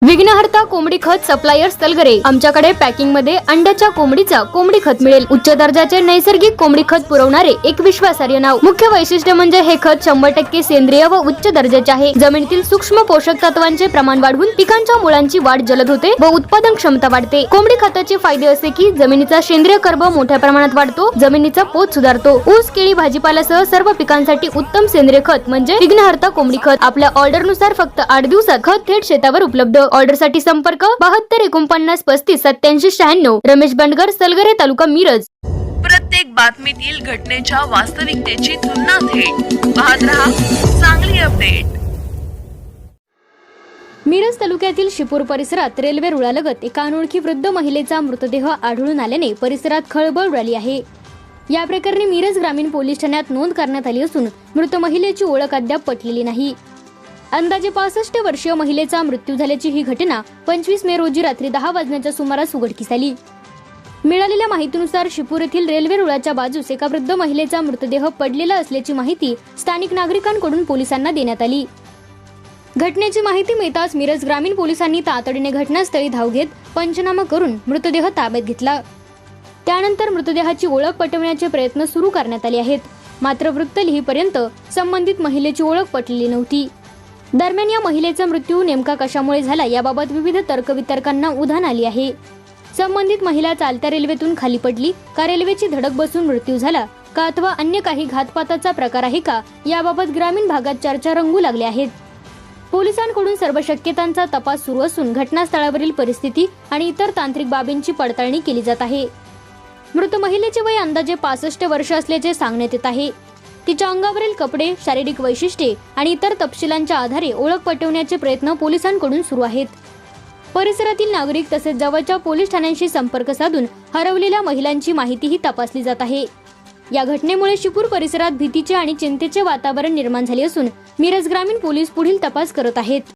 विघ्नहर्ता कोंबडी खत सप्लायर तलगरे। आमच्याकडे पॅकिंग मध्ये अंड्याच्या कोंबडीचा कोंबडी खत मिळेल। उच्च दर्जाचे नैसर्गिक कोंबडी खत पुरवणारे एक विश्वासार्ह नाव। मुख्य वैशिष्ट्य म्हणजे हे खत 100% सेंद्रिय व उच्च दर्जाचे आहे। जमिनीतील सूक्ष्म पोषक तत्वांचे प्रमाण वाढवून पिकांच्या मुळांची वाढ जलद होते व उत्पादन क्षमता वाढते। कोंबडी खताचे फायदे असे की जमिनीचा सेंद्रिय कर्ब मोठ्या प्रमाणात वाढतो, जमिनीचा पोत सुधारतो। ऊस, केळी, भाजीपाल्यासह सर्व पिकांसाठी उत्तम सेंद्रिय खत म्हणजे विघ्नहर्ता कोंबडी खत। आपल्या ऑर्डर नुसार फक्त 8 दिवसात खत थेट शेतावर उपलब्ध। ऑर्डर साठी संपर्क 72 49 35 87 96। रमेश बंडगर, सलगरे, तालुका मिरज। प्रत्येक बातमीतील घटनेच्या वास्तविकतेची तुलना थेट पाहत रहा चांगली अपडेट। मिरज तालुक्यातील शिपूर परिसरात रेल्वे रुळालगत एका अनोळखी वृद्ध महिलेचा मृतदेह आढळून आल्याने परिसरात खळबळ उडाली आहे। या प्रकरणी मिरज ग्रामीण पोलीस ठाण्यात नोंद करण्यात आली असून मृत महिलेची ओळख अद्याप पटलेली नाही। अंदाजे 65 वर्षीय महिलेचा मृत्यू झाल्याची ही घटना 25 मे रोजी रात्री 10 वाजण्याच्या सुमारास उघडकीस आली। मिळालेल्या माहितीनुसार शिपूर येथील रेल्वे रुळाच्या बाजूस एका वृद्ध महिलेचा मृतदेह पडलेला असल्याची माहिती स्थानिक नागरिकांकडून पोलिसांना देण्यात आली। घटनेची माहिती मिळताच मिरज ग्रामीण पोलिसांनी तातडीने घटनास्थळी धाव घेत पंचनामा करून मृतदेह ताब्यात घेतला। त्यानंतर मृतदेहाची ओळख पटवण्याचे प्रयत्न सुरू करण्यात आले आहेत। मात्र वृत्त लिहीपर्यंत संबंधित महिलेची ओळख पटलेली नव्हती। दरम्यान या महिलेचा मृत्यू नेमका कशामुळे झाला याबाबत विविध तर्कवितर्कांना उधाण आली आहे। संबंधित महिला चालत्या रेल्वेतून खाली पडली का, रेल्वेची धडक बसून मृत्यू झाला का, अथवा अन्य काही घातपाताचा प्रकार आहे का, याबाबत ग्रामीण भागात चर्चा रंगू लागल्या आहेत। पोलिसांकडून सर्व शक्यतांचा तपास सुरू असून घटनास्थळावरील परिस्थिती आणि इतर तांत्रिक बाबींची पडताळणी केली जात आहे। मृत महिलेचे वय अंदाजे 65 वर्ष असल्याचे सांगण्यात येत आहे। तिच्या अंगावरील कपडे, शारीरिक वैशिष्ट्ये आणि इतर तपशिलांच्या आधारे ओळख पटवण्याचे प्रयत्न पोलिसांकडून सुरू आहेत। परिसरातील नागरिक तसेच जवळच्या पोलीस ठाण्यांशी संपर्क साधून हरवलेल्या महिलांची माहितीही तपासली जात आहे। या घटनेमुळे शिपूर परिसरात भीतीचे आणि चिंतेचे वातावरण निर्माण झाले असून मिरज ग्रामीण पोलीस पुढील तपास करत आहेत।